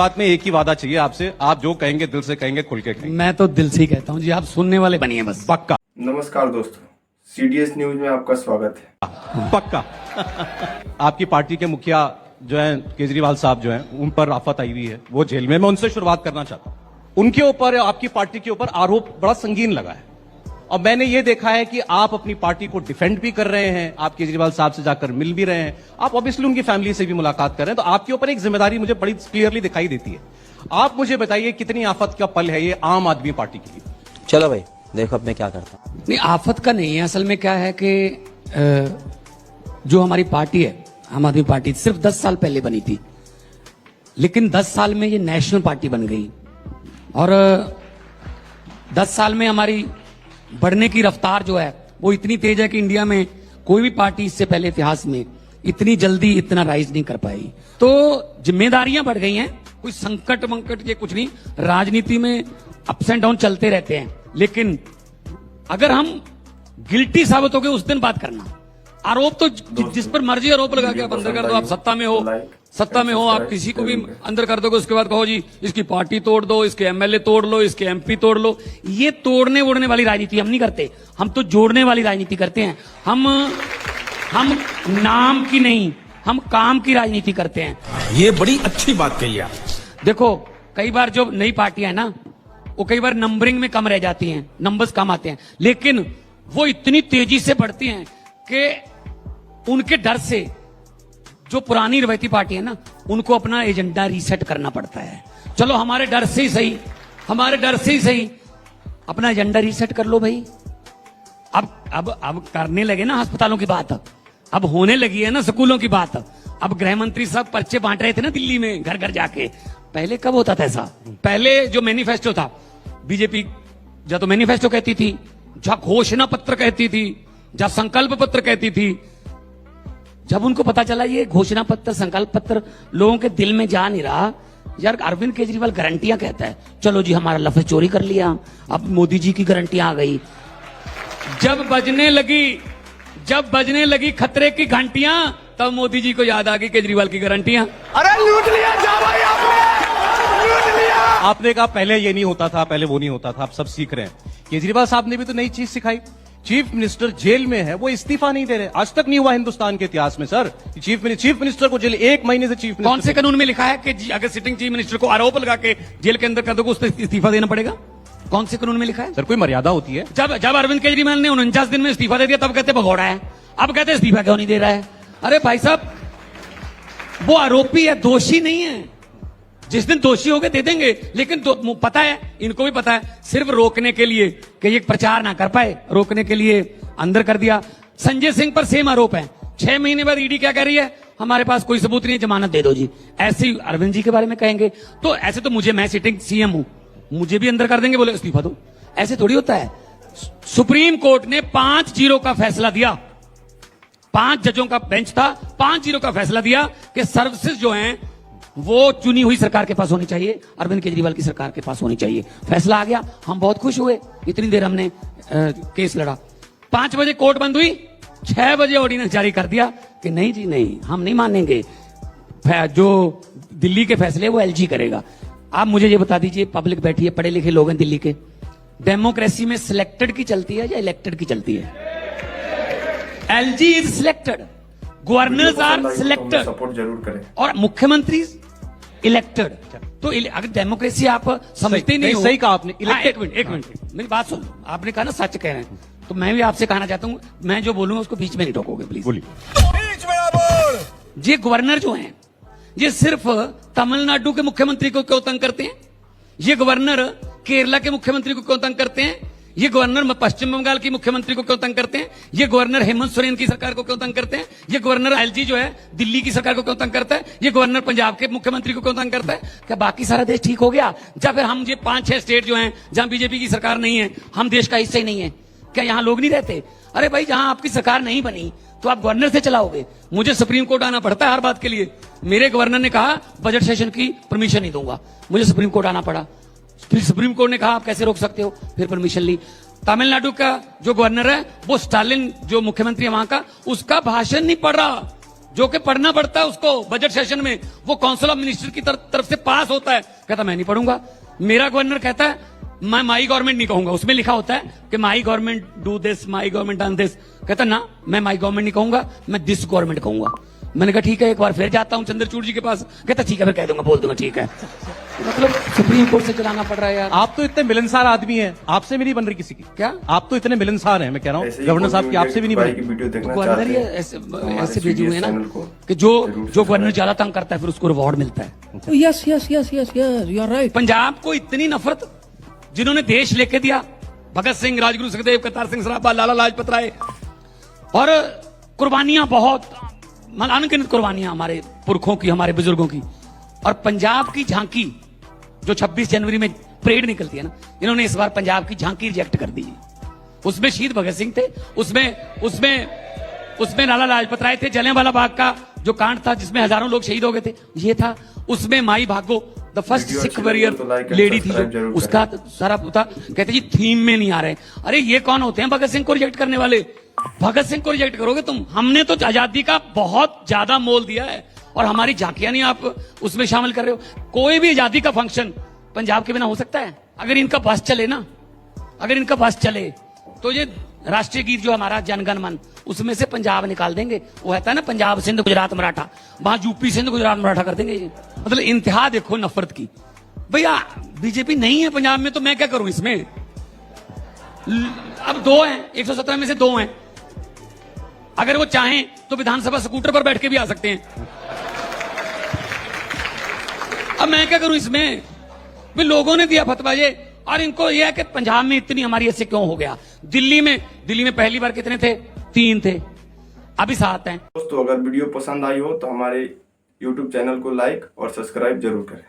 शुरुआत में एक ही वादा चाहिए आपसे, आप जो कहेंगे दिल से कहेंगे, खुल के कहेंगे। मैं तो दिल से ही कहता हूँ जी, आप सुनने वाले बनिए बस। पक्का। नमस्कार दोस्तों, सीडीएस न्यूज में आपका स्वागत है। पक्का। आपकी पार्टी के मुखिया जो है केजरीवाल साहब जो हैं, उन पर आफत आई हुई है, वो जेल में। मैं उनसे शुरुआत करना चाहता हूं। उनके ऊपर, आपकी पार्टी के ऊपर आरोप बड़ा संगीन लगा है, और मैंने ये देखा है कि आप अपनी पार्टी को डिफेंड भी कर रहे हैं, आप केजरीवाल साहब से जाकर मिल भी रहे हैं, आप ऑब्वियसली उनकी फैमिली से भी मुलाकात कर रहे हैं, तो आपके ऊपर एक जिम्मेदारी मुझे बड़ी क्लियरली दिखाई देती है। आप मुझे बताइए कितनी आफत का पल है ये आम आदमी पार्टी के लिए। चलो भाई देखो अब मैं क्या करता हूं। नहीं, आफत का नहीं है। असल में क्या है कि जो हमारी पार्टी है, आम आदमी पार्टी, सिर्फ 10 साल पहले बनी थी, लेकिन 10 साल में ये नेशनल पार्टी बन गई, और 10 साल में हमारी बढ़ने की रफ्तार जो है वो इतनी तेज है कि इंडिया में कोई भी पार्टी इससे पहले इतिहास में इतनी जल्दी इतना राइज नहीं कर पाई। तो जिम्मेदारियां बढ़ गई हैं, कोई संकट वंकट ये कुछ नहीं। राजनीति में अप्स एंड डाउन चलते रहते हैं, लेकिन अगर हम गिल्टी साबित हो गए उस दिन बात करना। आरोप तो जिस पर मर्जी आरोप लगा के आप अंदर कर दो। आप सत्ता में हो, आप किसी को भी अंदर कर दोगे, उसके बाद कहो जी इसकी पार्टी तोड़ दो, इसके एमएलए तोड़ लो, इसके एमपी तोड़ लो। ये तोड़ने वोड़ने वाली राजनीति हम नहीं करते, हम तो जोड़ने वाली राजनीति करते हैं। हम नाम की नहीं, हम काम की राजनीति करते हैं। ये बड़ी अच्छी बात कही आप। देखो, कई बार जो नई पार्टियां है ना, वो कई बार नंबरिंग में कम रह जाती हैं, नंबर्स कम आते हैं, लेकिन वो इतनी तेजी से बढ़ती हैं कि उनके डर से जो पुरानी रवायती पार्टी है ना, उनको अपना एजेंडा रीसेट करना पड़ता है। चलो हमारे डर से ही सही अपना एजेंडा रीसेट कर लो भाई। अब करने लगे ना अस्पतालों की बात, अब होने लगी है ना स्कूलों की बात। अब गृह मंत्री साहब पर्चे बांट रहे थे ना दिल्ली में, घर घर जाके। पहले कब होता था ऐसा? पहले जो मैनिफेस्टो था, बीजेपी या तो मैनिफेस्टो कहती थी, या घोषणा पत्र कहती थी, या संकल्प पत्र कहती थी। जब उनको पता चला ये घोषणा पत्र, संकल्प पत्र लोगों के दिल में जा नहीं रहा, यार अरविंद केजरीवाल गारंटियां कहता है, चलो जी हमारा लफ्ज चोरी कर लिया, अब मोदी जी की गारंटियां आ गई। जब बजने लगी खतरे की घंटियां, तब मोदी जी को याद आ गई केजरीवाल की गारंटियां। अरे लूट लिया जा भाई आपने, लूट लिया। आपने कहा पहले ये नहीं होता था, पहले वो नहीं होता था, आप सब सीख रहे हैं। केजरीवाल साहब ने भी तो नई चीज सिखाई। चीफ मिनिस्टर जेल में है, वो इस्तीफा नहीं दे रहे। आज तक नहीं हुआ हिंदुस्तान के इतिहास में सर, चीफ मिनिस्टर को जेल 1 महीने से चीफ मिनिस्टर। कौन से कानून में लिखा है कि अगर सिटिंग चीफ मिनिस्टर को आरोप लगा के जेल के अंदर कर दोगे उससे इस्तीफा देना पड़ेगा? कौन से कानून में लिखा है? सर कोई मर्यादा होती है। जब अरविंद केजरीवाल ने 49 दिन में इस्तीफा दे दिया तब कहते भगोड़ा है, अब कहते इस्तीफा क्यों नहीं दे रहा है? अरे भाई साहब, वो आरोपी है, दोषी नहीं है। जिस दिन दोषी हो गए दे देंगे, लेकिन पता है, इनको भी पता है, सिर्फ रोकने के लिए कि ये प्रचार ना कर पाए, रोकने के लिए अंदर कर दिया। संजय सिंह पर सेम आरोप है। 6 महीने बाद ईडी क्या कह रही है? हमारे पास कोई सबूत नहीं है, जमानत दे दो जी। ऐसे ही अरविंद जी के बारे में कहेंगे तो ऐसे तो मैं सिटिंग सीएम हूं, मुझे भी अंदर कर देंगे, बोले इस्तीफा दो। ऐसे थोड़ी होता है। सुप्रीम कोर्ट ने 5-0 का फैसला दिया, 5 जजों का बेंच था, 5-0 का फैसला दिया कि सर्विसेज जो हैं वो चुनी हुई सरकार के पास होनी चाहिए, अरविंद केजरीवाल की सरकार के पास होनी चाहिए। फैसला आ गया, हम बहुत खुश हुए। इतनी देर हमने केस लड़ा। 5 बजे कोर्ट बंद हुई, 6 बजे ऑर्डिनेंस जारी कर दिया कि नहीं जी नहीं, हम नहीं मानेंगे, जो दिल्ली के फैसले वो एलजी करेगा। आप मुझे ये बता दीजिए, पब्लिक बैठी है, पढ़े लिखे लोग हैं दिल्ली के, डेमोक्रेसी में सिलेक्टेड की चलती है या इलेक्टेड की चलती है? LG is selected, governors are selected, support जरूर करें, और मुख्यमंत्री इलेक्टेड। तो अगर डेमोक्रेसी आप समझते नहीं हो। सही कहा आपने। एक मिनट मेरी बात सुन। आपने कहा ना सच कह रहे हैं, तो मैं भी आपसे कहना चाहता हूं, मैं जो बोलूंगा उसको बीच में नहीं टोकोगे प्लीज। बोलिए। बीच में बोल। ये गवर्नर जो हैं, ये सिर्फ तमिलनाडु के मुख्यमंत्री को क्यों तंग करते हैं? ये गवर्नर केरला के मुख्यमंत्री को क्यों तंग करते हैं? ये गवर्नर पश्चिम बंगाल की मुख्यमंत्री को क्यों तंग करते हैं? ये गवर्नर हेमंत सोरेन की सरकार को क्यों तंग करते हैं? ये गवर्नर एलजी जो है दिल्ली की सरकार को क्यों तंग करता है? ये गवर्नर पंजाब के मुख्यमंत्री को क्यों तंग करता है? क्या बाकी सारा देश ठीक हो गया? या फिर हम ये 5-6 स्टेट जो हैं जहां बीजेपी की सरकार नहीं है, हम देश का हिस्सा ही नहीं है, क्या यहां लोग नहीं रहते? अरे भाई, जहां आपकी सरकार नहीं बनी तो आप गवर्नर से चलाओगे। मुझे सुप्रीम कोर्ट आना पड़ता है हर बात के लिए। मेरे गवर्नर ने कहा बजट सेशन की परमिशन नहीं दूंगा, मुझे सुप्रीम कोर्ट आना पड़ा। फिर सुप्रीम कोर्ट ने कहा आप कैसे रोक सकते हो, फिर परमिशन ली। तमिलनाडु का जो गवर्नर है वो स्टालिन जो मुख्यमंत्री है वहां का, उसका भाषण नहीं पढ़ रहा, जो कि पढ़ना पड़ता है उसको बजट सेशन में, वो काउंसिल ऑफ मिनिस्टर की तरफ से पास होता है। कहता मैं नहीं पढ़ूंगा। मेरा गवर्नर कहता है मैं माई गवर्नमेंट नहीं कहूंगा, उसमें लिखा होता है कि my government do this, my government done this. कहता ना, मैं माई गवर्नमेंट नहीं कहूंगा, मैं दिस गवर्नमेंट कहूंगा। मैंने कहा ठीक है, एक बार फिर जाता हूं चंद्रचूड़ जी के पास। कहता ठीक है, मैं कह दूंगा, बोल दूंगा, ठीक है। मतलब सुप्रीम कोर्ट से चलाना पड़ रहा है यार। आप तो इतने मिलनसार आदमी हैं, आपसे भी नहीं बन रही किसी की। क्या आप तो इतने मिलनसार हैं, मैं कह रहा ऐसे हूँ ही गवर्नर साहब की आपसे भी नहीं भाई बनी। की वीडियो देखना गवर्नर चाहते ही हैं ऐसे हमारे भेजे हुए हैं CDS ना चैनल को कि जो जरूर जो गवर्नर ज्यादा तंग करता है फिर उसको रिवॉर्ड मिलता है। Yes, yes, yes, yes, yes. You are right. Punjab को इतनी नफरत, जिन्होंने देश लेके दिया, भगत सिंह, राजगुरु सुखदेव, करतार सिंह सराभा, लाला लाजपत राय, और कुर्बानियां बहुत, अनगिनत कुर्बानियां हमारे पुरखों की, हमारे बुजुर्गों की। और पंजाब की झांकी जो 26 जनवरी में परेड निकलती है ना, इन्होंने इस बार पंजाब की झांकी रिजेक्ट कर दी। उसमें शहीद भगत सिंह थे, उसमें लाला लाजपत राय थे, जलियांवाला बाग का जो कांड था जिसमें हजारों लोग शहीद हो गए थे, ये था। उसमें माई भागो द फर्स्ट वीडियो सिख अच्छी वॉरियर लगी तो लाइक एंड लेडी थी सब्सक्राइब जो, जरूर उसका सारा होता। कहते जी थीम में नहीं आ रहे। अरे ये कौन होते हैं भगत सिंह को रिजेक्ट करने वाले? भगत सिंह को रिजेक्ट करोगे तुम? हमने तो आजादी का बहुत ज्यादा मोल दिया है और हमारी झांकियां नहीं आप उसमें शामिल कर रहे हो। कोई भी आजादी का फंक्शन पंजाब के बिना हो सकता है? अगर इनका बस चले ना, अगर इनका बस चले तो ये राष्ट्रीय गीत जो हमारा जनगण मन, उसमें से पंजाब निकाल देंगे। वो कहता है ना पंजाब सिंध गुजरात मराठा, वहां यूपी सिंध गुजरात मराठा कर देंगे। मतलब इंतहा देखो नफरत की। भैया बीजेपी नहीं है पंजाब में तो मैं क्या करूं इसमें? अब 2 हैं, 117 में से 2 हैं। अगर वो चाहें तो विधानसभा स्कूटर पर बैठ के भी आ सकते हैं। अब मैं क्या करूं इसमें? भी लोगों ने दिया फतवा ये, और इनको यह है कि पंजाब में इतनी हमारी ऐसे क्यों हो गया। दिल्ली में पहली बार कितने थे? 3 थे, अभी 7 हैं। दोस्तों अगर वीडियो पसंद आई हो तो हमारे YouTube चैनल को लाइक और सब्सक्राइब जरूर करें।